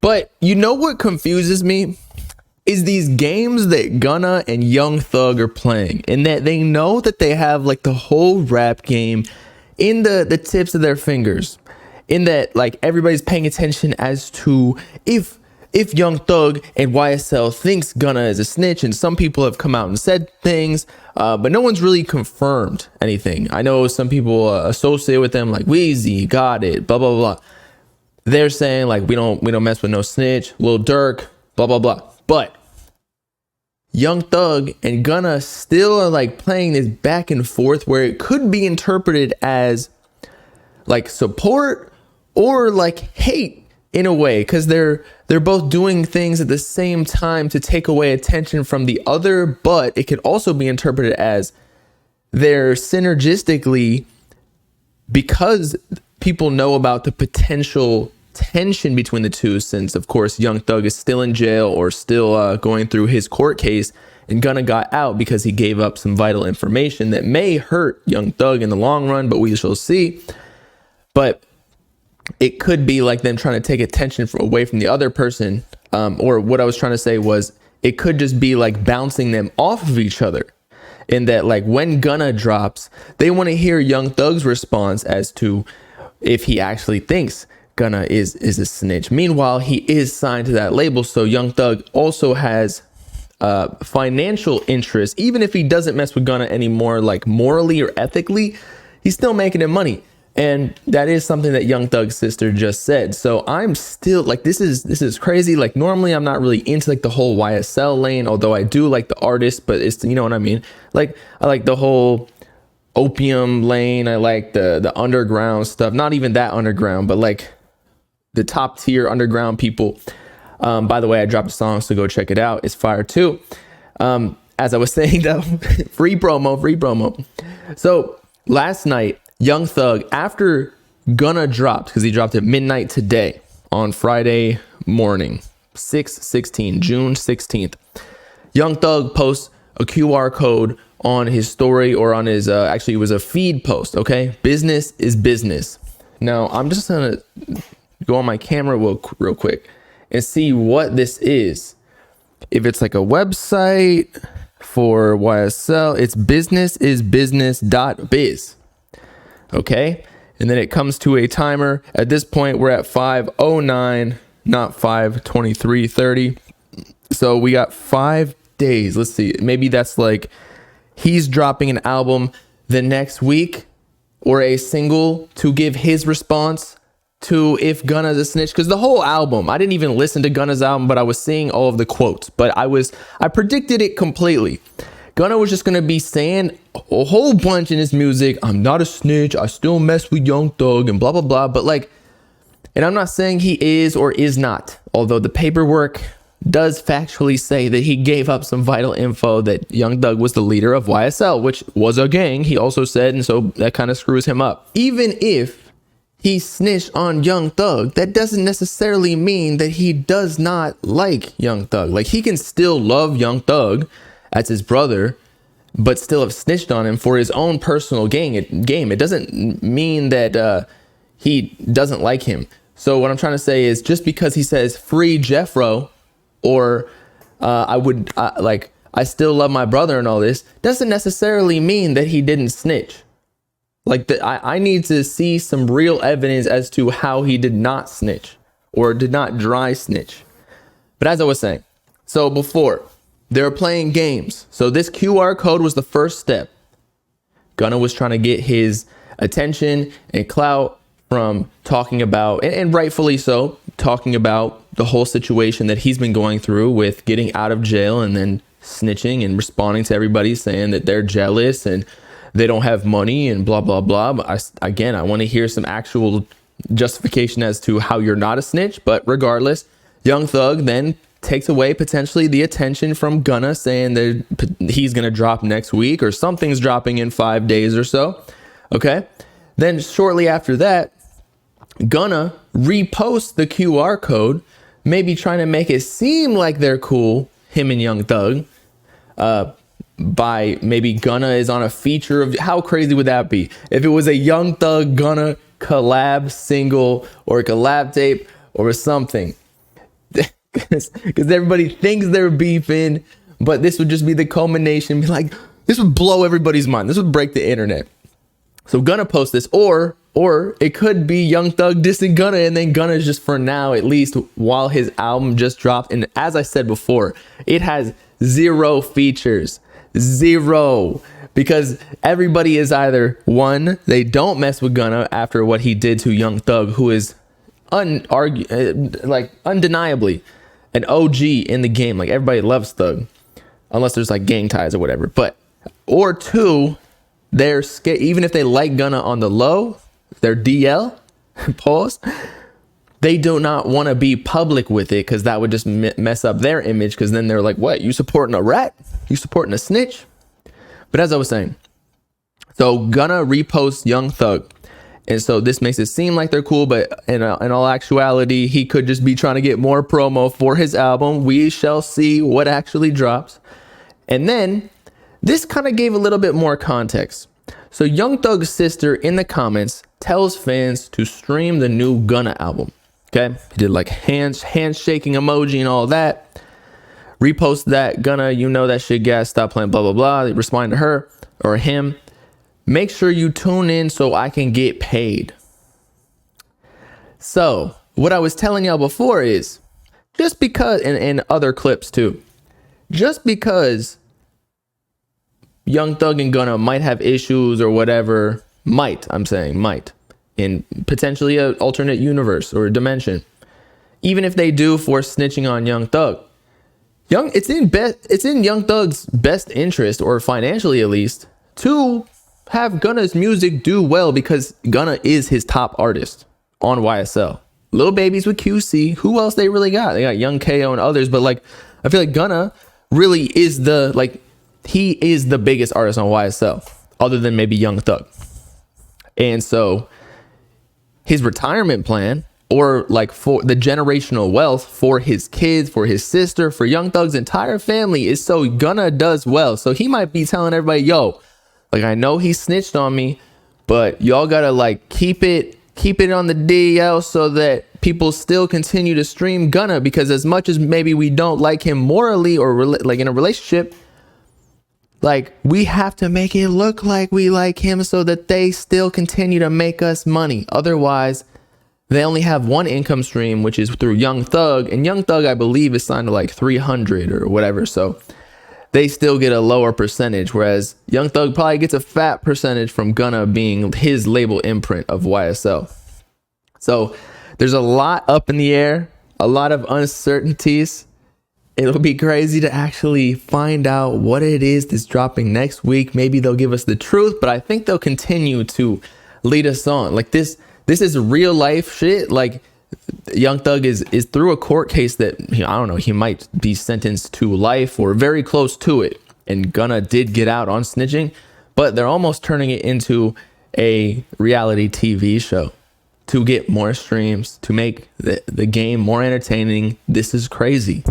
But you know what confuses me? Is these games that Gunna and Young Thug are playing, and that they know that they have like the whole rap game in the tips of their fingers, in that like everybody's paying attention as to if Young Thug and YSL thinks Gunna is a snitch, and some people have come out and said things, but no one's really confirmed anything. I know some people associate with them like Weezy, Got It, blah blah blah. They're saying like we don't mess with no snitch, Lil Durk, blah blah blah. But Young Thug and Gunna still are like playing this back and forth where it could be interpreted as like support or like hate in a way, because they're both doing things at the same time to take away attention from the other, but it could also be interpreted as they're synergistically, because people know about the potential tension between the two, since of course Young Thug is still in jail or still going through his court case, and Gunna got out because he gave up some vital information that may hurt Young Thug in the long run, but we shall see. But it could be like them trying to take attention away from the other person, or what I was trying to say was it could just be like bouncing them off of each other, in that like when Gunna drops, they want to hear Young Thug's response as to if he actually thinks Gunna is a snitch. Meanwhile, he is signed to that label, so Young Thug also has financial interest. Even if he doesn't mess with Gunna anymore, like morally or ethically, he's still making him money, and that is something that Young Thug's sister just said. So I'm still like, this is crazy. Like normally I'm not really into like the whole YSL lane, although I do like the artist, but it's, you know what I mean? Like I like the whole opium lane. I like the underground stuff. Not even that underground, but like the top tier underground people. By the way, I dropped a song, so go check it out. It's fire too. As I was saying though, free promo. So last night, Young Thug, after Gunna dropped, because he dropped at midnight today on Friday morning, June 16th, Young Thug posts a QR code on his story, or on his, actually it was a feed post, okay? Business is business. Now, I'm just gonna go on my camera real quick and see what this is. If it's like a website for YSL, it's businessisbusiness.biz. Okay. And then it comes to a timer. At this point, we're at 5:09, not 5:23:30. So we got 5 days. Let's see. Maybe that's like he's dropping an album the next week, or a single, to give his response to if Gunna's a snitch. Because the whole album, I didn't even listen to Gunna's album, but I was seeing all of the quotes. But I predicted it completely. Gunna was just going to be saying a whole bunch in his music. I'm not a snitch. I still mess with Young Thug and blah, blah, blah. But like, and I'm not saying he is or is not, although the paperwork does factually say that he gave up some vital info that Young Thug was the leader of YSL, which was a gang, he also said. And so that kind of screws him up. Even if he snitched on Young Thug, that doesn't necessarily mean that he does not like Young Thug. Like, he can still love Young Thug as his brother, but still have snitched on him for his own personal game. It doesn't mean that he doesn't like him. So what I'm trying to say is, just because he says free Jeffro, or I still love my brother and all this, doesn't necessarily mean that he didn't snitch. Like, I need to see some real evidence as to how he did not snitch, or did not dry snitch. But as I was saying, so before, they were playing games. So this QR code was the first step. Gunna was trying to get his attention and clout from talking about, and rightfully so, talking about the whole situation that he's been going through with getting out of jail and then snitching and responding to everybody saying that they're jealous and they don't have money and blah, blah, blah. But I want to hear some actual justification as to how you're not a snitch. But regardless, Young Thug then takes away potentially the attention from Gunna, saying that he's going to drop next week, or something's dropping in 5 days or so. Okay. Then shortly after that, Gunna reposts the QR code, maybe trying to make it seem like they're cool, him and Young Thug, by maybe Gunna is on a feature of, how crazy would that be if it was a Young Thug Gunna collab single or collab tape, or something. Because everybody thinks they're beefing, but this would just be the culmination. Be like, this would blow everybody's mind. This would break the internet. So Gunna post this, or it could be Young Thug dissing Gunna, and then Gunna is just, for now at least, while his album just dropped. And as I said before, it has 0 features. 0. Because everybody is either, one, they don't mess with Gunna after what he did to Young Thug, who is undeniably an OG in the game. Like, everybody loves Thug, unless there's like gang ties or whatever. But, or two, they're scared. Even if they like Gunna on the low, their DL, pause, they do not want to be public with it, because that would just mess up their image. Because then they're like, what, you supporting a rat? You supporting a snitch? But as I was saying, so Gunna reposts Young Thug. And so this makes it seem like they're cool, but in all actuality, he could just be trying to get more promo for his album. We shall see what actually drops. And then this kind of gave a little bit more context. So Young Thug's sister in the comments tells fans to stream the new Gunna album. Okay, he did like handshaking emoji and all that. Repost that, Gunna, you know that shit, gas, stop playing, blah, blah, blah. They respond to her or him. Make sure you tune in so I can get paid. So what I was telling y'all before is, just because, and other clips too, just because Young Thug and Gunna might have issues or whatever, might, in potentially an alternate universe or dimension, even if they do for snitching on Young Thug, it's in Young Thug's best interest, or financially at least, to have Gunna's music do well, because Gunna is his top artist on YSL. Lil Babies with QC. Who else they really got? They got Young KO and others, but like, I feel like Gunna really is he is the biggest artist on YSL, other than maybe Young Thug. And so his retirement plan, or like for the generational wealth for his kids, for his sister, for Young Thug's entire family, is so Gunna does well. So he might be telling everybody, yo, like, I know he snitched on me, but y'all gotta like keep it on the DL so that people still continue to stream Gunna, because as much as maybe we don't like him morally or like in a relationship, like, we have to make it look like we like him so that they still continue to make us money. Otherwise, they only have one income stream, which is through Young Thug. And Young Thug, I believe, is signed to like 300 or whatever. So they still get a lower percentage. Whereas Young Thug probably gets a fat percentage from Gunna being his label imprint of YSL. So there's a lot up in the air, a lot of uncertainties. It'll be crazy to actually find out what it is that's dropping next week. Maybe they'll give us the truth, but I think they'll continue to lead us on. Like, this is real life shit. Like, Young Thug is through a court case that, I don't know, he might be sentenced to life or very close to it. And Gunna did get out on snitching, but they're almost turning it into a reality TV show to get more streams, to make the game more entertaining. This is crazy.